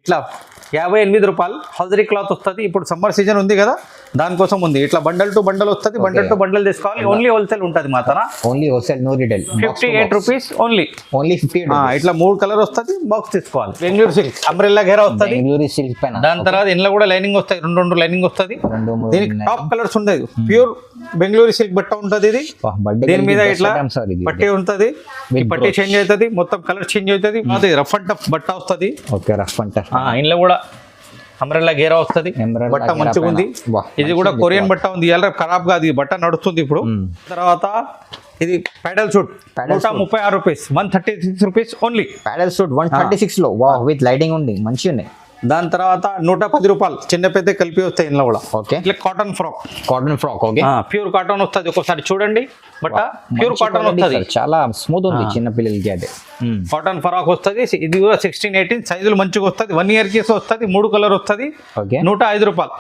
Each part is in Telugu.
ఇట్లా 58 రూపాయలు హౌజరీ క్లాత్ వస్తుంది. ఇప్పుడు సమ్మర్ సీజన్ ఉంది కదా, దానికోసం ఉంది. ఇట్లా బండల్ టు బండల్ వస్తుంది, బండల్ టు బండల్ తీసుకోవాలి. ఓన్లీ హోల్సేల్ ఉంటుంది మా తన, only wholesale, no retail. 58 rupees only. 58. ఇట్లా 3 కలర్ వస్తుంది, బాక్స్ తీసుకోవాలి. బెంగళూరు సిల్క్ అంబ్రెల్లా ఘేరా వస్తుంది. బెంగళూరు సిల్క్ పైన దాని తర్వాత ఇంట్లో కూడా లైనింగ్ వస్తాయి, రెండు లైనింగ్ వస్తుంది. దీనికి టాప్ కలర్స్ ఉండదు, ప్యూర్ బెంగళూరు సిల్క్ బట్ట ఉంటుంది. ఇది దీని మీద ఇట్లా పట్టి ఉంటుంది, ఈ పట్టి చేంజ్ అవుతుంది, మొత్తం కలర్ చేంజ్ అవుతుంది. అది రఫ్ అండ్ టఫ్ బట్ట వస్తుంది. Okay, rough and tough. ఇంట్లో కూడా అంబ్రెల్లా ఘేరా వస్తుంది, బట్ట మంచిగా ఉంది. ఇది కూడా కొరియన్ బట్ట ఉంది, ఎలా ఖరాబ్ కాదు, ఈ బట్ట నడుస్తుంది ఇప్పుడు. తర్వాత ఇది ప్యాడల్ suit 136 rupees, 136 rupees only. ప్యాడల్ suit 136 లో విత్ లైటింగ్ ఉంది, మంచిగా ఉన్నాయి. దాని తర్వాత 110 రూపాయలు చిన్న పెద్ద కలిపి వస్తాయి ఇంట్లో కూడా. ఓకే, ఇట్లా cotton frock. Okay, pure cotton వస్తుంది. ఒకసారి చూడండి బట్ట, ప్యూర్ కాటన్ వస్తుంది, చాలా స్మూత్ ఉంది చిన్న పిల్లలకి. అదే కాటన్ ఫ్రాక్ వస్తుంది. ఇది కూడా 16, 18 సైజులు మంచిగా వస్తుంది. 1 ఇయర్ కేసు వస్తుంది, 3 కలర్ వస్తుంది. 105 రూపాయలు.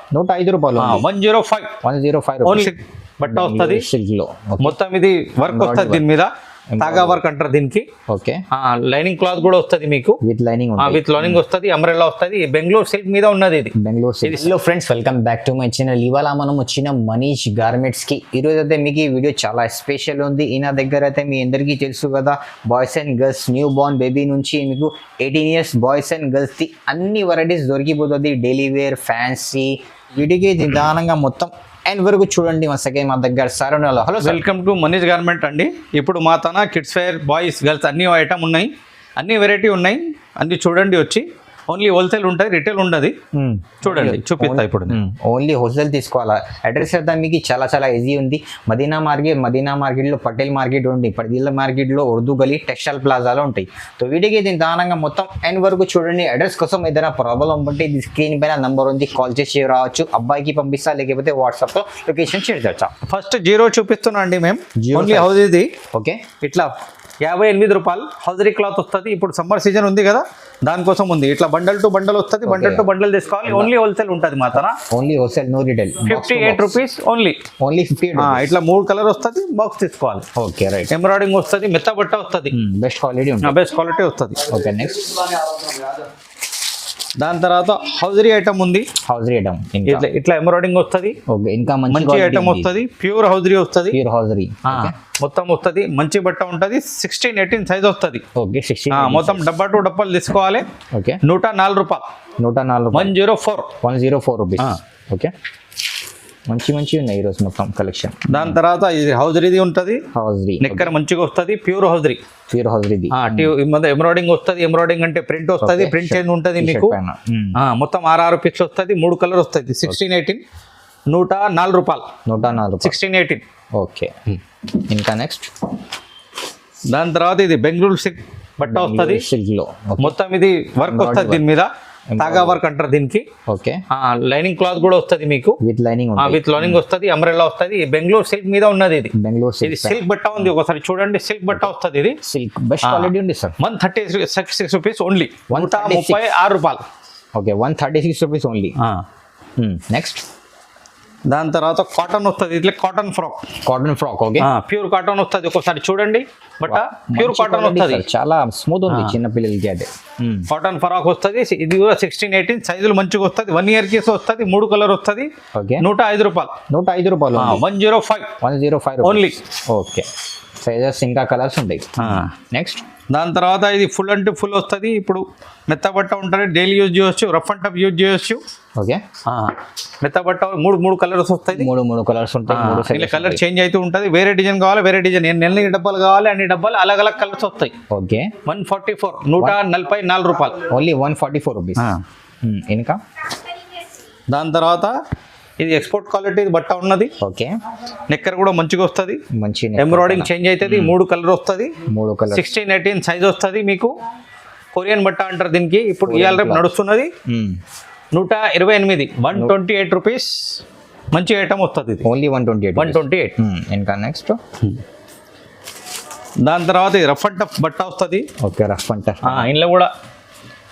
105 ఓన్లీ బట్ట వస్తుంది. మొత్తం ఇది వర్క్ వస్తుంది, దీని మీద తాగా వర్క్ అంటారు దీనికి. ఓకే, లైనింగ్ క్లాత్ కూడా వస్తుంది మీకు, విత్ లైనింగ్ వస్తుంది. అంబ్రెల్లా వస్తుంది, బెంగళూరు సిల్క్ మీద ఉన్నది ఇది. Bengaluru silk. Hello friends, welcome back to my channel. ఇవాళ మనం వచ్చిన మనీష్ గార్మెంట్స్ కి. ఈరోజు అయితే మీకు ఈ వీడియో చాలా స్పెషల్ ఉంది. ఈయన దగ్గర అయితే మీ అందరికీ తెలుసు కదా, boys and girls, new Born baby నుంచి మీకు 18 years boys and girls the అన్ని వెరైటీస్ దొరికిపోతుంది. డైలీ వేర్, ఫ్యాన్సీ, వీటికి నిదానంగా మొత్తం అండ్ వరకు చూడండి. మా సెకండ్ మా దగ్గర sir. Hello, welcome to Manish garment అండి. ఇప్పుడు మా తన కిడ్స్ వేర్, బాయ్స్, గర్ల్స్ అన్ని ఐటమ్ ఉన్నాయి, అన్ని వెరైటీ ఉన్నాయి. అన్ని చూడండి వచ్చి. ఓన్లీ హోల్సేల్ ఉంటుంది, రిటైల్ ఉండదు. చూడండి, చూపిస్తా ఇప్పుడు. ఓన్లీ హోల్సేల్ తీసుకోవాలా. అడ్రస్ అయితే మీకు చాలా చాలా ఈజీ ఉంది. మదీనా మార్కెట్లో పటేల్ మార్కెట్ ఉంది, పటేల్ మార్కెట్లో ఉర్దూ గలీ, టెక్స్టైల్ ప్లాజాలో ఉంటాయి. సో వీటికి దీని దానంగా మొత్తం ఎండ్ వరకు చూడండి. అడ్రస్ కోసం ఏదైనా ప్రాబ్లం ఉంటే ఇది స్క్రీన్ పైన నంబర్ ఉంది, కాల్ చేసి రావచ్చు. అబ్బాయికి పంపిస్తా, లేకపోతే వాట్సాప్లో లొకేషన్ షేర్ చేస్తా. ఫస్ట్ 0 చూపిస్తున్నా అండి మేము. ఓన్లీ హౌస్ ఇది. ఓకే, ఇట్లా 58 రూపాయలు హౌజరీ క్లాత్ వస్తుంది. ఇప్పుడు సమ్మర్ సీజన్ ఉంది కదా, దానికోసం ఉంది. ఇట్లా బండల్ టు బండల్ వస్తుంది, బండల్ టు బండల్ తీసుకోవాలి. ఓన్లీ హోల్సేల్ ఉంటుంది మా తన, only wholesale, no retail. 58 rupees only. 58. ఇట్లా 3 కలర్ వస్తుంది, బాక్స్ తీసుకోవాలి. Okay, right. ఎంబ్రాయిడింగ్ వస్తుంది, మెత్త బట్ట వస్తుంది, బెస్ట్ క్వాలిటీ ఉంటుంది, బెస్ట్ క్వాలిటీ వస్తుంది. Okay, next. దాని తర్వాత హౌజరీ ఐటమ్ ఉంది. హౌజరీ ఐటమ్ ఇట్లా ఎంబ్రాయిడింగ్ వస్తుంది. ఓకే, ఇంకా మంచి ఐటమ్ వస్తుంది, ప్యూర్ హౌజరీ వస్తుంది. ప్యూర్ హౌజరీ మొత్తం వస్తుంది, మంచి బట్ట ఉంటుంది. 16, 18 సైజ్ వస్తుంది. ఓకే, 16. మొత్తం డబ్బా టు డబ్బాలు తీసుకోవాలి. ఓకే, 104 రూపాయలు. 104 రూపీస్. ఓకే, మంచి ఉన్నాయి ఈరోజు మొత్తం కలెక్షన్. దాని తర్వాత ఇది హౌజరీది ఉంటుంది. హౌజరీ నెక్కర్ మంచిగా వస్తుంది, ప్యూర్ హౌజరీ. ఎంబ్రాయిడింగ్ వస్తుంది. ఎంబ్రాయిడింగ్ అంటే ప్రింట్ వస్తుంది, ప్రింట్ చేంజ్ ఉంటుంది మీకు. మొత్తం 6 పీస్ వస్తుంది, 3 కలర్ వస్తుంది. 16, 18 104 రూపాయలు. 16, 18. ఓకే, ఇంకా నెక్స్ట్. దాని తర్వాత ఇది బెంగళూరు సిల్క్ బట్ట వస్తుంది. సిల్క్ లో మొత్తం ఇది వర్క్ వస్తుంది, దీని మీద తాగా వర్క్ అంటారు దీనికి. ఓకే, లైనింగ్ క్లాత్ కూడా వస్తుంది మీకు, విత్ లైనింగ్ వస్తుంది. అంబ్రెల్లా వస్తుంది, బెంగళూరు సిల్క్ మీద ఉన్నది ఇది. ఇది సిల్క్ బట్ట ఉంది, ఒకసారి చూడండి. సిల్క్ బట్ట వస్తుంది, ఇది సిల్క్ బెస్ట్ క్వాలిటీ ఉంది సార్. 136 rupees only. 136 రూపాయలు. Okay, 136 rupees only. నెక్స్ట్. దాని తర్వాత కాటన్ వస్తుంది, ఇట్లా cotton frock. Okay, pure cotton వస్తుంది. ఒకసారి చూడండి బట్ట, ప్యూర్ కాటన్ వస్తుంది, చాలా స్మూత్ ఉంది చిన్న పిల్లలకి. అదే కాటన్ ఫ్రాక్ వస్తుంది. ఇది కూడా 16, 18 సైజులు మంచిగా వస్తుంది. 1 ఇయర్ కేసు వస్తుంది, 3 కలర్ వస్తుంది. 105 రూపాయలు. 105 ఓన్లీ. ఓకే, సైజెస్ ఇంకా కలర్స్ ఉంటాయి. నెక్స్ట్. దాని తర్వాత ఇది ఫుల్ అంటే ఫుల్ వస్తుంది. ఇప్పుడు మెత్త బట్ట ఉంటుంది, డైలీ యూజ్ చేయొచ్చు, రఫ్ అండ్ టఫ్ యూజ్ చేయొచ్చు. ఓకే, మెత్త బట్ట 3 కలర్స్ వస్తాయి. 3 కలర్స్ ఉంటాయి. ఇలా కలర్ చేంజ్ అవుతూ ఉంటుంది. వేరే డిజైన్ కావాలి, వేరే డిజైన్. ఎన్ని డబ్బాలు కావాలి అన్ని డబ్బాలు అలగ్ కలర్స్ వస్తాయి. ఓకే, 144 రూపాయలు. Only 144 rupees. ఇంకా. దాని తర్వాత ఇది ఎక్స్పోర్ట్ క్వాలిటీ బట్ట ఉన్నది. ఓకే, నెక్కర్ కూడా మంచిగా వస్తుంది, మంచి ఎంబ్రాయిడింగ్ చేంజ్ అవుతుంది. 3 కలర్ వస్తుంది, 16, 18 సైజ్ వస్తుంది మీకు. కొరియన్ బట్ట అంటారు దీనికి. ఇప్పుడు ఇవాళ రేపు నడుస్తున్నది. 128, 128 రూపీస్. మంచి ఐటమ్ వస్తుంది, ఓన్లీ 128. ఇంకా నెక్స్ట్. దాని తర్వాత రఫ్ అండ్ టఫ్ బట్ట వస్తుంది. Okay, rough and tough. ఇంట్లో కూడా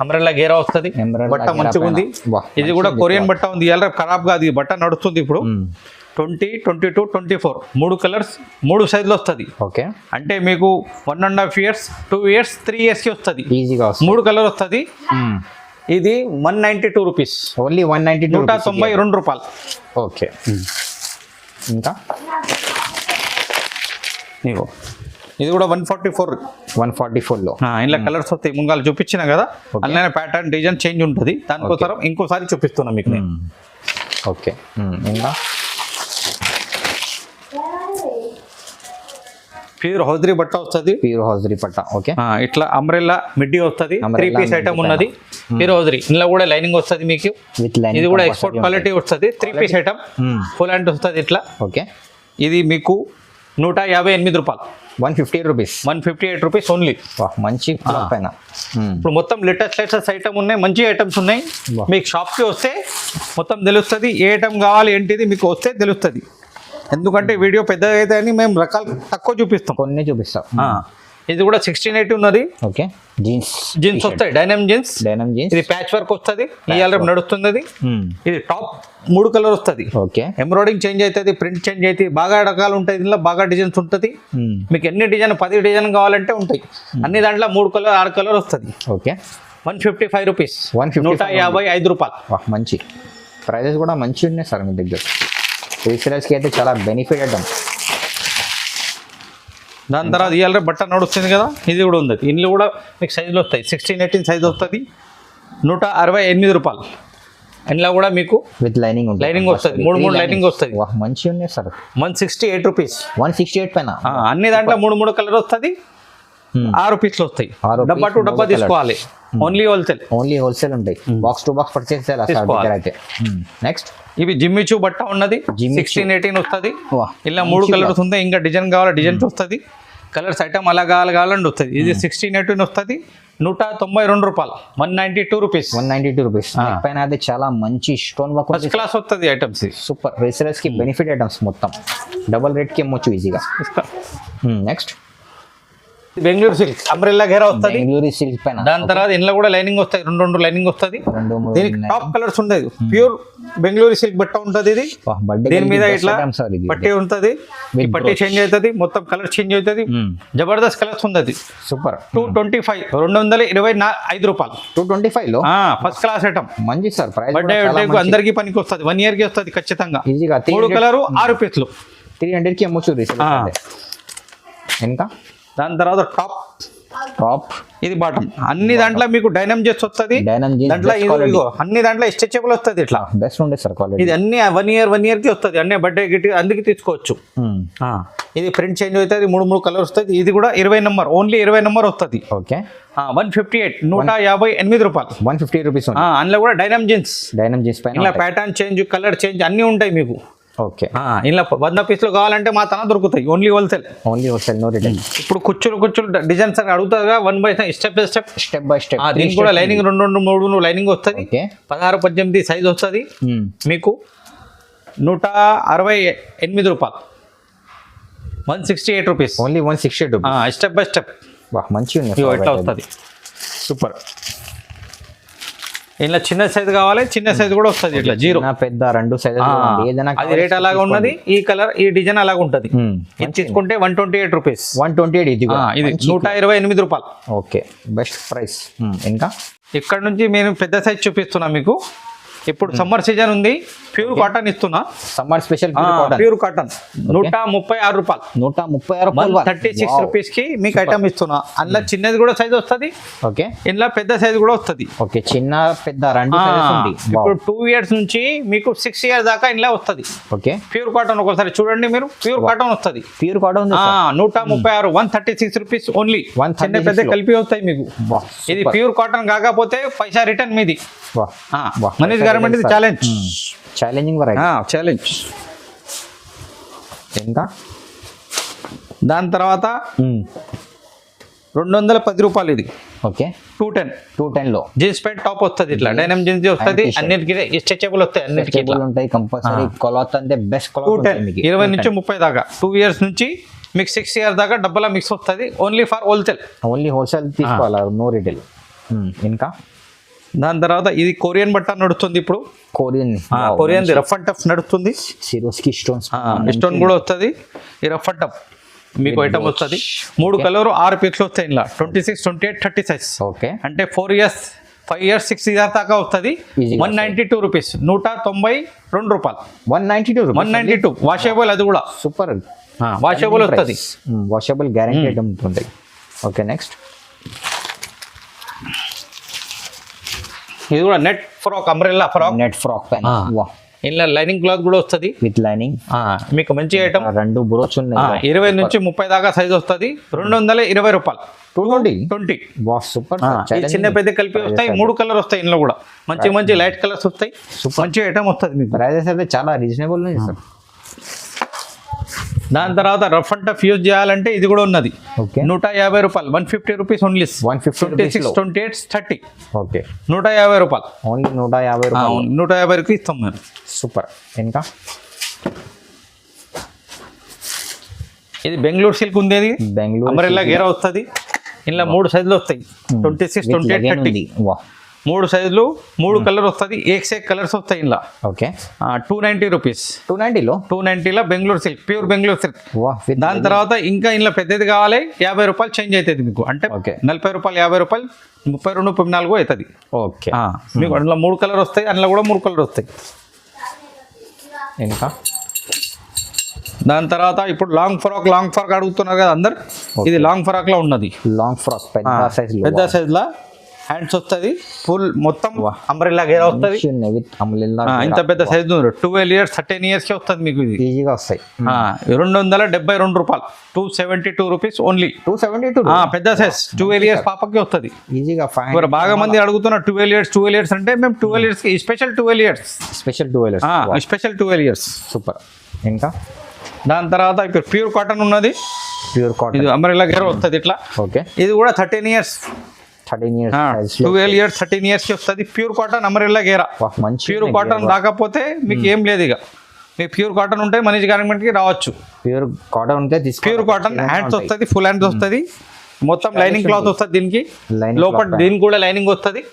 అంబ్రెల్లా ఘేరా వస్తుంది, బట్ట మంచిగా ఉంది. ఇది కూడా కొరియన్ బట్ట ఉంది, ఎలా ఖరాబ్ కాదు, ఈ బట్ట నడుస్తుంది ఇప్పుడు. 20, 22, 24 3 కలర్స్, 3 సైజులు వస్తుంది. ఓకే, అంటే మీకు 1.5 years, 2 years, 3 years కి వస్తుంది. ఈజీగా 3 కలర్ వస్తుంది. ఇది 192 రూపీస్, ఓన్లీ 192 192 రూపాయలు. ఓకే. ఇంకా ఇగో ఇది కూడా 144. 144లో ఇంట్లో కలర్స్ వస్తాయి. ముంగాలు చూపించిన కదా, అందులోనే ప్యాటర్న్ డిజైన్ చేంజ్ ఉంటుంది. దానికోసం ఇంకోసారి చూపిస్తున్నా మీకు నేను. ఓకే. ఇంకా ప్యూర్ హౌజరీ బట్ట వస్తుంది. ప్యూర్ హౌజరీ పట్ట. ఓకే. ఇట్లా అంబ్రెల్లా మిడ్డీ వస్తుంది. 3 పీస్ ఐటమ్ ఉన్నది. ప్యూర్ హౌజరీ, ఇందులో కూడా లైనింగ్ వస్తుంది మీకు. ఇది కూడా ఎక్స్పోర్ట్ క్వాలిటీ వస్తుంది. 3 పీస్ ఐటమ్ ఫుల్ హ్యాండ్ వస్తుంది ఇట్లా. ఓకే. ఇది మీకు 158 రూపాయలు. 158 రూపీస్. 158 rupees only. మంచి పైన. ఇప్పుడు మొత్తం లేటెస్ట్ ఐటమ్ ఉన్నాయి, మంచి ఐటమ్స్ ఉన్నాయి. మీకు షాప్కి వస్తే మొత్తం తెలుస్తుంది. ఏ ఐటమ్ కావాలి ఏంటిది మీకు వస్తే తెలుస్తుంది. ఎందుకంటే వీడియో పెద్దగా అయితే అని మేము రకాలు తక్కువ చూపిస్తాం, కొన్ని చూపిస్తాం. ఇది కూడా 1680 ఉన్నది. ఓకే. జీన్స్ వస్తాయి, డైనమ్ జీన్స్. ఇది ప్యాచ్ వర్క్ వస్తుంది, ఇవాళ నడుస్తుంది. ఇది టాప్ 3 కలర్ వస్తుంది. ఓకే. ఎంబ్రాయిడింగ్ చేంజ్ అవుతుంది, ప్రింట్ చేంజ్ అవుతుంది, బాగా రకాలు ఉంటాయి. దీనిలో బాగా డిజైన్స్ ఉంటుంది. మీకు ఎన్ని డిజైన్ 10 డిజైన్ కావాలంటే ఉంటాయి. అన్ని దాంట్లో 3 కలర్ 6 కలర్ వస్తుంది. ఓకే. 155 రూపీస్. 155 రూపాయలు. మంచి ప్రైజెస్ కూడా మంచి ఉన్నాయి సార్ మీ దగ్గర. రీసేలర్స్కి అయితే చాలా బెనిఫిట్ అవుతాం. దాని తర్వాత ఇవాళ బట్ట నడుస్తుంది కదా, ఇది కూడా ఉంది. ఇందులో కూడా మీకు సైజులు వస్తాయి. 16-18 సైజ్ వస్తుంది. 168 రూపాయలు. ఇందులో కూడా మీకు విత్ లైనింగ్ వస్తుంది. 3 లైనింగ్ వస్తుంది. మంచి ఉన్నాయి సార్. 168 రూపీస్. 168 పైన అన్ని దాంట్లో 3 కలర్ వస్తుంది. 6 పీస్లు వస్తాయి. డబ్బా టు డబ్బా తీసుకోవాలి. ఓన్లీ హోల్సేల్ ఉంటాయి. బాక్స్ టు బాక్స్ పర్చేస్ చేయాలి అయితే. నెక్స్ట్ ఇవి జిమ్మిచూ బట్ట ఉన్నది. 16-18 వస్తుంది. ఇలా 3 కలర్స్ ఉంటాయి. ఇంకా డిజైన్ కావాలి, డిజైన్ వస్తుంది. కలర్స్ ఐటమ్ అలా కావాలని వస్తుంది. ఇది 16-18 వస్తుంది. 192 రూపాయలు. 192 రూపీస్. 192 రూపీస్. పైన అయితే చాలా మంచి స్టోన్ వర్క్ ఫస్ట్ క్లాస్ వస్తుంది ఐటమ్స్. సూపర్. రీసేలర్స్ కి బెనిఫిట్ ఐటమ్స్ మొత్తం డబుల్ రేట్ కి అమ్మొచ్చు ఈజీగా. నెక్స్ట్ బెంగళూరు సిల్క్ అంబ్రెల్లా ఘేరా వస్తుంది. బెంగళూరు సిల్క్ పైన. దాని తర్వాత ఇంట్లో కూడా లైనింగ్ వస్తాయి. 2 లైనింగ్ వస్తుంది. దీనికి టాప్ కలర్స్ ఉండదు. ప్యూర్ బెంగళూరు సిల్క్ బట్ట ఉంటుంది. ఇది దీని మీద ఇట్లా పట్టి ఉంటుంది. ఈ పట్టి చేంజ్ అవుతుంది, మొత్తం కలర్ చేంజ్ అవుతుంది. జబర్దస్త్ కలర్స్ ఉంది. సూపర్. 225 225 రూపాయలు. 225 లో ఫస్ట్ క్లాస్ ఐటమ్. మంచి సార్. ప్రైస్ బర్త్డే అందరికి పనికి వస్తుంది. 1 ఇయర్ కి వస్తుంది ఖచ్చితంగా. ఈజీగా 3 కలర్ 6 పీస్లు. 300 కి అమ్మొచ్చు రీసేలర్. ఇంకా దాని తర్వాత టాప్ ఇది బాటమ్. అన్ని దాంట్లో మీకు డైనమ్ జెట్స్ వస్తుంది. దాంట్లో అన్ని దాంట్లో స్ట్రెచబుల్ వస్తుంది. ఇట్లా బెస్ట్ ఉండే సార్ క్వాలిటీ. ఇది అన్ని 1 ఇయర్ కి వస్తుంది. అన్ని బర్త్డే గిట్ అందుకే తీసుకోవచ్చు. ఇది ప్రింట్ చేంజ్ అవుతుంది. 3 కలర్ వస్తుంది. ఇది కూడా 20 నెంబర్. ఓన్లీ 20 నెంబర్ వస్తుంది. ఓకే. 158 158 రూపాయలు. 150 రూపీస్. అందులో కూడా డైనమ్ జీన్స్ పైన ఇలా ప్యాటర్న్ చేంజ్, కలర్ చేంజ్ అన్ని ఉంటాయి మీకు. ఓకే. ఇలా 100 పీస్లు కావాలంటే మా తన దొరుకుతాయి. Only wholesale. No retail. ఇప్పుడు కుచ్చులు డిజైన్స్ అని అడుగుతారుగా. 1 బై స్టెప్ బై స్టెప్. దీనికి కూడా లైనింగ్ 2 లైనింగ్ వస్తుంది. 16-18 సైజ్ వస్తుంది. మీకు 168 రూపాయలు. 168 rupees. Only 168 rupees. Step by step. మంచిగా ఇట్లా వస్తుంది. సూపర్. ఇలా చిన్న సైజ్ కావాలి, చిన్న సైజ్ కూడా వస్తుంది. ఇట్లా 0 పెద్ద 2 సైజెస్ ఏదైనా. అది రేట్ అలాగా ఉన్నది. ఈ కలర్ ఈ డిజైన్ అలాగా ఉంటుంది. ఇది తీసుకుంటే 128 రూపీస్. 128. ఇది 128 రూపాయలు. ఓకే. Best price. ఇంకా ఇక్కడ నుంచి నేను పెద్ద సైజ్ చూపిస్తున్నా మీకు. ఇప్పుడు సమ్మర్ సీజన్ ఉంది. ప్యూర్ కాటన్ ఇస్తున్నా. సమ్మర్ స్పెషల్ ప్యూర్ కాటన్ 136 రూపాయలు. 136 రూపీస్ కి మీకు ఐటమ్ ఇస్తున్నా. అందులో చిన్నది కూడా సైజ్ వస్తుంది. ఓకే. ఇందులో పెద్ద సైజ్ కూడా వస్తుంది. ఓకే. చిన్న పెద్ద 2 సైజెస్ ఉంది. ఇప్పుడు 2 ఇయర్స్ నుంచి మీకు 6 ఇయర్స్ దాకా ఇందులో వస్తుంది. ఓకే. ప్యూర్ కాటన్ ఒకసారి చూడండి మీరు. ప్యూర్ కాటన్ వస్తుంది. Pure cotton 136 136 rupees only. చిన్న పెద్ద కలిపి వస్తాయి మీకు. ఇది ప్యూర్ కాటన్ కాకపోతే పైసా రిటర్న్ మీది. మనీష్ గార్మెంట్ ఇది ఛాలెంజింగ్ వెరైటీ. ఛాలెంజ్. ఇంకా దాని తర్వాత 210 రూపాయలు. ఇది ఓకే. 210 లో జీన్స్ ప్యాంట్ టాప్ వస్తుంది. ఇట్లా డైనమ్ జీన్స్ వస్తుంది. అన్నిటికీ స్ట్రెచబుల్ వస్తాయి. అన్నిటికీ ఉంటాయి కంపల్సరీ. క్లాత్ అంటే బెస్ట్ క్లాత్. 20 నుంచి 30 దాకా. 2 ఇయర్స్ నుంచి మీకు 6 ఇయర్స్ దాకా డబ్బులా మిక్స్ వస్తుంది. Only for wholesale. తీసుకోవాలి. No retail. ఇంకా దాని తర్వాత ఇది కొరియన్ బట్ట నడుస్తుంది. ఇప్పుడు కొరియన్ రఫ్ అండ్ టఫ్ నడుస్తుంది. స్టోన్ కూడా వస్తుంది. ఈ రఫ్ అండ్ టఫ్ మీకు ఐటమ్ వస్తుంది. 3 కలర్ 6 పీస్లు వస్తాయి. ఇలా 26, 28, 30 సైజ్. ఓకే. అంటే 4 ఇయర్స్ 5 years 6 years దాకా వస్తుంది. Easy 192 రూపీస్, 192 రూపాయలు. 192 192 వాషబుల్, అది కూడా సూపర్ వాషబుల్ వస్తుంది. వాషబుల్ గ్యారంటీ ఉంటుంది. ఓకే నెక్స్ట్ ఇది కూడా net frock, umbrella frock, net frock పైన వా ఇలా లైనింగ్ క్లాత్ కూడా వస్తుంది విత్ లైనింగ్. మీకు మంచి ఐటమ్. 2 బ్రోచ్ ఉన్నాయి. 20 నుంచి 30 దాకా సైజ్ వస్తుంది. 220 రూపాయలు. 220 వా సూపర్. చిన్న పెద్ద కలిపి వస్తాయి. 3 కలర్ వస్తాయి ఇందులో కూడా. మంచి లైట్ కలర్స్ వస్తాయి. మంచి ఐటమ్ వస్తుంది మీకు. ప్రైజెస్ అయితే చాలా రీజనబుల్ ఉంది సార్. దాని తర్వాత రఫ్ అండ్ టఫ్ యూజ్ చేయాలంటే ఇది కూడా ఉన్నది. ఓకే 150 రూపాయలు, 150 రూపీస్ ఓన్లీ. 26, 28, 30. ఓకే 150 రూపాయలు ఓన్లీ 150 రూపాయలు. 150కి ఇస్తాం మేము. సూపర్. ఇంకా ఇది బెంగళూరు సిల్క్ ఉంది. అది బెంగళూరు అంబ్రెల్లా గేరా వస్తుంది. ఇలా 3 సైజులు వస్తాయి. 26, 28, 30. వా 3 సైజులు, 3 కలర్ వస్తుంది. ఏక్ కలర్స్ వస్తాయి ఇలా. Okay 290 rupees. 290లో 290లో Bengaluru silk, pure Bengaluru silk. వా దాని తర్వాత ఇంకా ఇంట్లో పెద్దది కావాలి, 50 రూపాయలు చేంజ్ అవుతుంది మీకు. అంటే ఓకే 40 రూపాయలు, 50 రూపాయలు, 32, 34 అవుతుంది. ఓకే మీకు అందులో 3 కలర్ వస్తాయి, అందులో కూడా 3 కలర్ వస్తాయి. ఇంకా దాని తర్వాత ఇప్పుడు లాంగ్ ఫ్రాక్ అడుగుతున్నారు కదా అందరు. ఇది లాంగ్ ఫ్రాక్ లో ఉన్నది. లాంగ్ ఫ్రాక్ పెద్ద సైజ్ లా హ్యాండ్స్ వస్తుంది. ఫుల్ మొత్తం అంబ్రెల్లా గేరా వస్తుంది. విత్ అంబ్రెల్లా ఇంత పెద్ద సైజ్ 12 years 13 years కి వస్తుంది మీకు. ఇది ఈజీగా వస్తాయి. 272 రూపాయలు, 272 రూపీస్ ఓన్లీ. 272 పెద్ద సైజ్ 12 years పాపకి వస్తుంది. ఈజీగా బాగా మంది అడుగుతున్నారు 12 years అంటే మేము 12 years కి special 12 years. Special 12 years. Super. ఇంకా దాని తర్వాత ఇప్పుడు ప్యూర్ కాటన్ ఉన్నది. ప్యూర్ కాటన్ ఇది అంబ్రెల్లా గేరా వస్తుంది ఇట్లా. ఓకే ఇది కూడా 13 years. 12 years 13 years కి వస్తుంది. ప్యూర్ కాటన్ అంబ్రెల్లా గేరా. మంచి ప్యూర్ కాటన్ రాకపోతే మీకు ఏం లేదు. ఇక మీకు ప్యూర్ కాటన్ ఉంటే మనీష్ గార్మెంట్ కి రావచ్చు. ప్యూర్ కాటన్ ఉంటే ప్యూర్ కాటన్ హ్యాండ్స్ వస్తుంది, ఫుల్ హ్యాండ్స్ వస్తుంది. మొత్తం లైనింగ్ క్లాత్ వస్తుంది దీనికి. లోపల దీనికి కూడా లైనింగ్ వస్తుంది.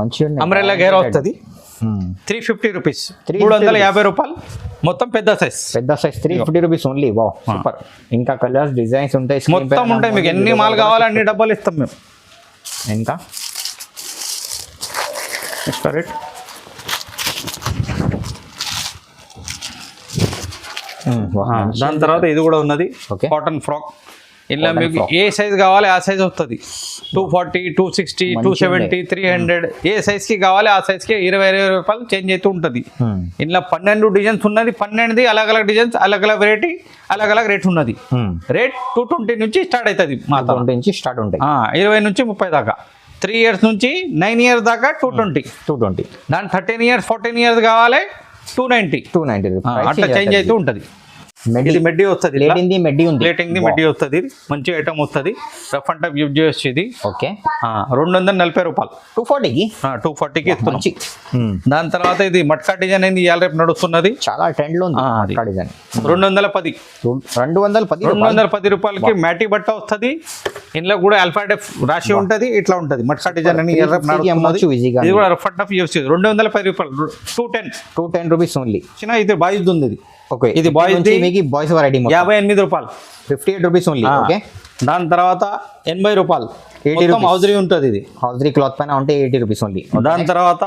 మంచి అంబ్రెల్లా గేరా వస్తుంది. 350 రూపీస్, 350 రూపాయలు. మొత్తం పెద్ద సైజ్ 350 రూపీస్ ఓన్లీ. వా సూపర్. ఇంకా కలర్స్ డిజైన్స్ ఉంటాయి, మొత్తం ఉంటాయి. మీకు ఎన్ని మాల్ కావాలి అన్ని డబ్బాలు ఇస్తాం మేము. ఇంకా ఎక్స్ట్రా రేట్. దాని తర్వాత ఇది కూడా ఉన్నది. Cotton frock. ఇలా మీకు ఏ సైజ్ కావాలి ఆ సైజ్ వస్తుంది. 240, 260, 270, 300 ఏ సైజ్ కి కావాలి ఆ సైజ్ కి 20 రూపాయలు చేంజ్ అవుతూ ఉంటుంది. ఇలా 12 డిజైన్స్ ఉన్నది. 12 అలగ్ డిజైన్స్, అలగ్ వెరైటీ, అలగ్ రేట్ ఉన్నది. రేట్ 220 నుంచి స్టార్ట్ అవుతుంది. మా 20 నుంచి స్టార్ట్ ఉంటాయి. 20 నుంచి 30 దాకా. 3 years నుంచి 9 years దాకా 220. దాని 13 years 14 years కావాలి 290 అట్లా చేంజ్ అవుతూ ఉంటుంది. ఇది మెడ్డీ వస్తుంది. ప్లేటింగ్ ది మెడ్డీ వస్తుంది. మంచి ఐటమ్ వస్తుంది. రఫ్ అండ్ టఫ్ యూజ్ చేయొచ్చు ఇది. ఓకే 240 రూపాయలు. 240కి ఇస్తున్నాం. దాని తర్వాత ఇది మట్కా డిజైన్ అయింది. ఇవాళ రేపు నడుస్తున్నది. చాలా ట్రెండ్ లో ఉంది మట్కా డిజైన్. 210 రూపాయలకి మ్యాటీ బట్ట వస్తుంది. ఇందులో కూడా ఆల్ఫాడెఫ్ రాసి ఉంటుంది. ఇట్లా ఉంటుంది మట్కా డిజైన్ అని. ఇది కూడా రఫ్ అండ్ టఫ్ యూజ్ చేయదు. 210 రూపాయలు. 210 రూపీస్ ఓన్లీ. ఇది బాయ్స్ ఉంది. ఇది ఓకే ఇది బాయ్స్ వెరైటీ 58 రూపాయలు. 58 రూపీస్ ఓన్లీ. ఓకే దాని తర్వాత 80 రూపాయలు. 80 హౌజరీ ఉంటుంది. ఇది హౌజరీ క్లాత్ పైన ఉంటే 80 రూపీస్ ఓన్లీ. దాని తర్వాత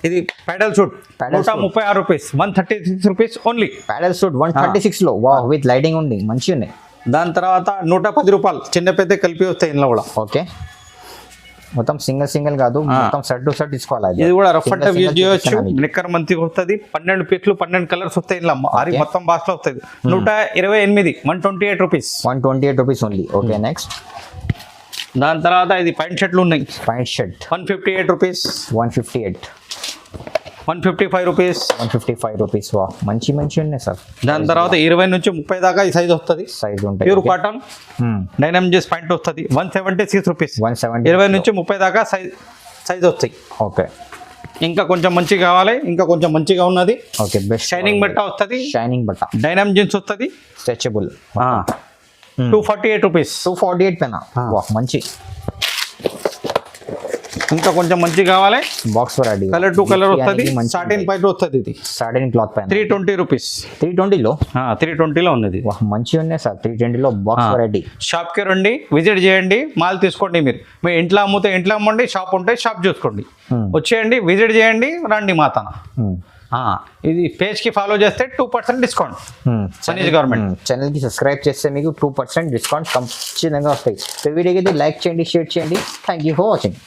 ఇది ప్యాడల్ suit 136 rupees, 136 rupees only. ప్యాడల్ suit 136 లో వా విత్ లైటింగ్ ఉంది, మంచిగా ఉన్నాయి. దాని తర్వాత 110 రూపాయలు. చిన్న పెద్ద కలిపి వస్తాయి ఇందులో కూడా. ఓకే మొత్తం సింగిల్ కాదు, మొత్తం సెట్ టు సెట్ తీసుకోవాలి. ఇది కూడా రఫ్ అండ్ టఫ్ యూజ్ చేయొచ్చు. నిక్కర్ మంచిగా వస్తుంది. 12 పీస్లు 12 కలర్స్ వస్తాయి. ఇలా మొత్తం బాక్స్ వస్తుంది. 128, 128 rupees. 128 rupees only. Okay next. దాని తర్వాత ఇది పాయింట్ షర్ట్లు ఉన్నాయి. Pant shirt 158 rupees. 158. 155 rupees. 155 rupees. వా మంచి ఉన్నాయి సార్. దాని తర్వాత 20 నుంచి 30 దాకా ఈ సైజ్ వస్తుంది. సైజ్ ఉంటుంది. ప్యూర్ కాటన్ డైనమిక్ పాయింట్ వస్తుంది. 176 రూపీస్. 20 నుంచి 30 దాకా సైజ్ వస్తాయి. ఓకే ఇంకా కొంచెం మంచిగా కావాలి, ఇంకా కొంచెం మంచిగా ఉన్నది. ఓకే బెస్ట్ షైనింగ్ బట్ట వస్తుంది. షైనింగ్ బట్ట డైనమిక్ జీన్స్ వస్తుంది. స్ట్రెచబుల్. 248 రూపీస్. 248 పైన. వా మంచి ఇంకా కొంచెం మంచి కావాలి box variety colour to colour వస్తుంది సాటిన్ పైన వస్తుంది ఇది సాటిన్ క్లాత్ పైన 320 రూపీస్ 320లో 320లో ఉంది ఇది మంచిగా ఉన్నాయి సార్ 320లో బాక్స్ వెరైటీ షాప్కి రండి విజిట్ చేయండి మాల్ తీసుకోండి మీరు ఇంట్లో అమ్ముతే ఇంట్లో అమ్మండి షాప్ ఉంటే షాప్ చూసుకోండి వచ్చేయండి విజిట్ చేయండి రండి మా తన ఇది పేజ్కి ఫాలో చేస్తే 2% డిస్కౌంట్ మనీష్ గార్మెంట్ ఛానల్కి సబ్స్క్రైబ్ చేస్తే మీకు 2% డిస్కౌంట్ ఖచ్చితంగా వస్తాయి. సో వీడియోకి అయితే లైక్ చేయండి షేర్ చేయండి. Thank you for watching.